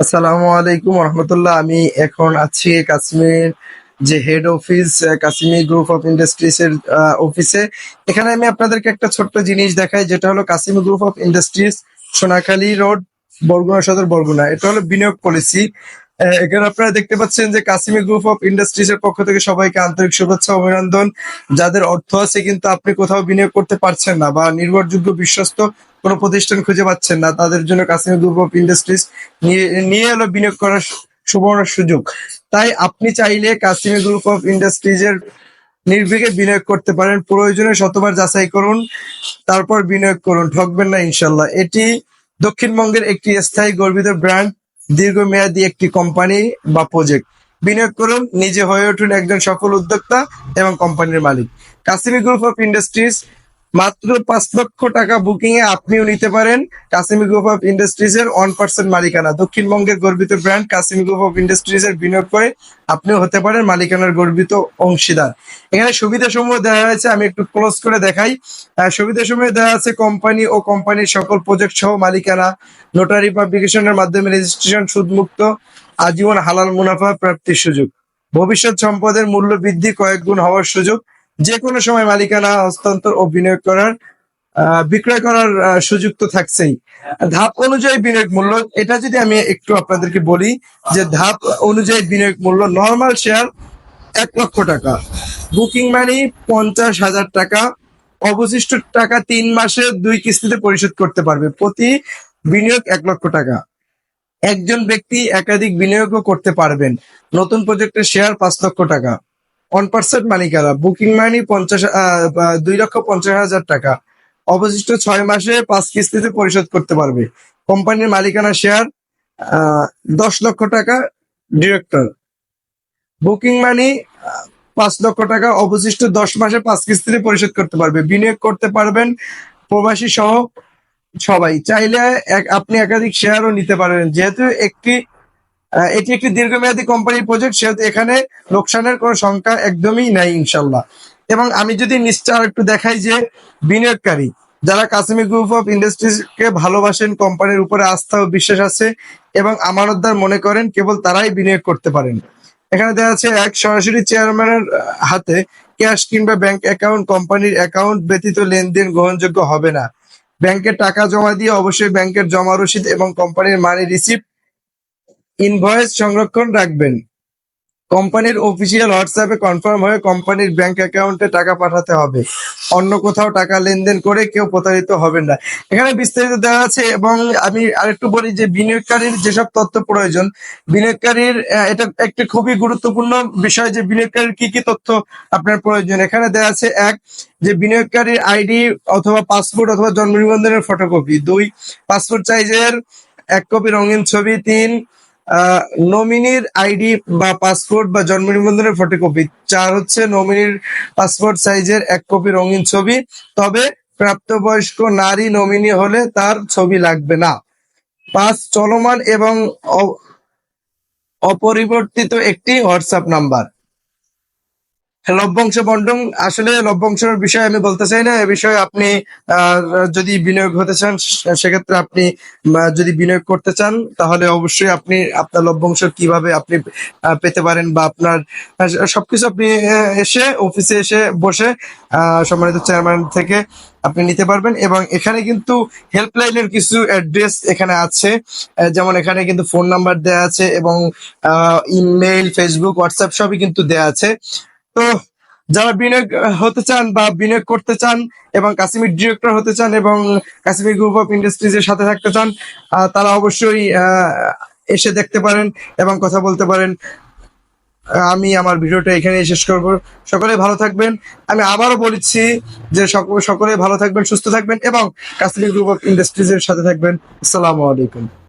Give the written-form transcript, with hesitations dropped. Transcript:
আসসালামু আলাইকুম রহমতুল্লাহ। আমি এখন আছি কাশ্মীর যে head office, Kashmir group of industries এর অফিসে। এখানে আমি আপনাদেরকে একটা ছোট্ট জিনিস দেখাই, যেটা হলো Kashmir group of industries, Sonakhali road, Barguna সদর, বরগুনা। এটা হলো বিনিয়োগ পলিসি। এখানে আপনারা দেখতে পাচ্ছেন যে কাশ্মীর গ্রুপ অফ ইন্ডাস্ট্রিজ এর পক্ষ থেকে সবাইকে আন্তরিক শুভেচ্ছা ও অভিনন্দন। যাদের অর্থ আছে কিন্তু আপনি কোথাও বিনিয়োগ করতে পারছেন না, বা নির্ভরযোগ্য বিশ্বস্ত কোনো প্রতিষ্ঠান খুঁজে পাচ্ছেন না, তাদের জন্য কাশ্মীর গ্রুপ অফ ইন্ডাস্ট্রিজ নিয়ে নিয়ে এলো বিনিয়োগ করার সুবর্ণ সুযোগ। তাই আপনি চাইলে কাশ্মীর গ্রুপ অফ ইন্ডাস্ট্রিজ এর নির্ভীকে বিনিয়োগ করতে পারেন। প্রয়োজনে শতবার যাচাই করুন, তারপর বিনিয়োগ করুন, ঠকবেন না ইনশাল্লাহ। এটি দক্ষিণবঙ্গের একটি স্থায়ী গর্বিত ব্র্যান্ড, দীর্ঘমেয়াদী একটি কোম্পানি বা প্রজেক্ট। বিনিয়োগ করুন, নিজে হয়ে উঠুন একজন সফল উদ্যোক্তা এবং কোম্পানির মালিক। কাশ্মীর গ্রুপ অফ ইন্ডাস্ট্রিজ, মাত্র 5 লক্ষ টাকা বুকিং এ আপনিও নিতে পারেন কাশ্মীর গ্রুপ অফ ইন্ডাস্ট্রিজ এর 1% মালিকানা। দক্ষিণবঙ্গের গর্বিত brand Kashmir group of industries এর বিনিয়োগ করে আপনিও হতে পারেন মালিকানার গর্বিত অংশীদার। এখানে সুবিধা সমূহ দেওয়া হয়েছে, আমি একটু ক্লোজ করে দেখাই। সুবিধা সমূহ দেওয়া আছে কোম্পানি ও কোম্পানির সকল প্রজেক্ট সহ মালিকানা, নোটারি পাবলিকেশনের মাধ্যমে রেজিস্ট্রেশন, সুদমুক্ত, আজীবন হালাল মুনাফা প্রাপ্তির সুযোগ, ভবিষ্যৎ সম্পদের মূল্য বৃদ্ধি কয়েক গুণ হওয়ার সুযোগ, যে কোনো সময় মালিকানা হস্তান্তর ও বিনিয়োগ করার বিক্রয় করার সুযোগ তো থাকছেই। ধাপ অনুযায়ী বিনিয়োগ মূল্য, এটা যদি আমি একটু আপনাদেরকে বলি, যে ধাপ অনুযায়ী বিনিয়োগ মূল্য: নর্মাল শেয়ার 1 লক্ষ টাকা, বুকিং মানি 50,000 টাকা, অবশিষ্ট টাকা 3 মাসে 2 কিস্তিতে পরিশোধ করতে পারবে। প্রতি বিনিয়োগ 1 লক্ষ টাকা। একজন ব্যক্তি একাধিক বিনিয়োগও করতে পারবেন। নতুন প্রজেক্টের শেয়ার 5 লক্ষ টাকা, 1% মালিকানা, বুকিং মানি 2,50,000 টাকা, অবশিষ্ট 6 মাসে 5 কিস্তিতে পরিশোধ করতে পারবে। কোম্পানির মালিকানা শেয়ার 10 লক্ষ টাকা, ডিরেক্টর, বুকিং মানি 5 লক্ষ টাকা, অবশিষ্ট 10 মাসে 5 কিস্তিতে পরিশোধ করতে পারবে। বিনিয়োগ করতে পারবেন প্রবাসী সহ সবাই। চাইলে আপনি একাধিক শেয়ারও নিতে পারেন। যেহেতু এটি একটি দীর্ঘমেয়াদী কোম্পানির প্রজেক্ট, সেহেতু এখানে লোকসানের কোনো সংখ্যা একদমই নাই ইনশাল্লাহ। এবং আমি যদি নিশ্চয় একটু দেখাই, যে বিনিয়োগকারী যারা কাশ্মীর গ্রুপ অফ ইন্ডাস্ট্রিজ কে ভালোবাসেন, কোম্পানির উপরে আস্থা ও বিশ্বাস আছে এবং আমানতদার মনে করেন, কেবল তারাই বিনিয়োগ করতে পারেন। এখানে দেখা যাচ্ছে, সরাসরি চেয়ারম্যানের হাতে ক্যাশ কিংবা ব্যাংক অ্যাকাউন্ট, কোম্পানির অ্যাকাউন্ট ব্যতীত লেনদেন গ্রহণযোগ্য হবে না। ব্যাংকে টাকা জমা দিয়ে অবশ্যই ব্যাংকের জমা রসিদ এবং কোম্পানির মানি রিসিপ্ট, ইনভয়েস সংরক্ষণ রাখবেন। কোম্পানির অফিসিয়াল হোয়াটসঅ্যাপে কনফার্ম হয়ে কোম্পানির ব্যাংক অ্যাকাউন্টে টাকা পাঠাতে হবে। অন্য কোথাও টাকা লেনদেন করে কেউ প্রতারিত হবেন না। এখানে বিস্তারিত দেওয়া আছে। এবং আমি আরেকটু বলি, যে বিনিয়োগকারীর যেসব তথ্য প্রয়োজন, বিনিয়োগকারীর এটা একটা খুবই গুরুত্বপূর্ণ বিষয়, যে বিনিয়োগকারীর কি কি তথ্য আপনার প্রয়োজন। এখানে দেওয়া আছে: 1, যে বিনিয়োগকারীর আইডি অথবা পাসপোর্ট অথবা জন্ম নিবন্ধনের ফটোকপি। 2, পাসপোর্ট সাইজের 1 কপি রঙিন ছবি। 3, নমিনির আইডি বা পাসপোর্ট বা জন্ম নিবন্ধনের ফটোকপি। 4 হচ্ছে নমিনির পাসপোর্ট সাইজের 1 কপি রঙিন ছবি, তবে প্রাপ্তবয়স্ক নারী নমিনি হলে তার ছবি লাগবে না। 5, চলমান এবং অপরিবর্তিত একটি হোয়াটসঅ্যাপ নাম্বার। লভ্যাংশ বন্টন, আসলে লভ্যাংশের বিষয়ে আমি বলতে চাই না। এ বিষয়ে আপনি আহ, যদি বিনিয়োগ হতে চান, সেক্ষেত্রে আপনি যদি বিনিয়োগ করতে চান, তাহলে অবশ্যই আপনি আপনার লভ্যাংশ কিভাবে আপনি পেতে পারেন, বা আপনার সবকিছু আপনি এসে অফিসে এসে বসে সম্মানিত চেয়ারম্যান থেকে আপনি নিতে পারবেন। এবং এখানে কিন্তু হেল্পলাইনের কিছু অ্যাড্রেস এখানে আছে, যেমন এখানে কিন্তু ফোন নাম্বার দেওয়া আছে এবং ইমেইল, ফেসবুক, হোয়াটসঅ্যাপ সবই কিন্তু দেওয়া আছে। তো যারা বিনিয়োগ হতে চান বা বিনিয়োগ করতে চান এবং কাশ্মীর ডিরেক্টর হতে চান এবং কাশ্মীর গ্রুপ অফ ইন্ডাস্ট্রিজ এর সাথে থাকতে চান, তারা অবশ্যই এসে দেখতে পারেন এবং কথা বলতে পারেন। আমি আমার ভিডিওটা এখানেই শেষ করব। সকলে ভালো থাকবেন। আমি আবারও বলছি যে সকলে ভালো থাকবেন, সুস্থ থাকবেন এবং কাশ্মীর গ্রুপ অফ ইন্ডাস্ট্রিজ এর সাথে থাকবেন। আসসালামু আলাইকুম।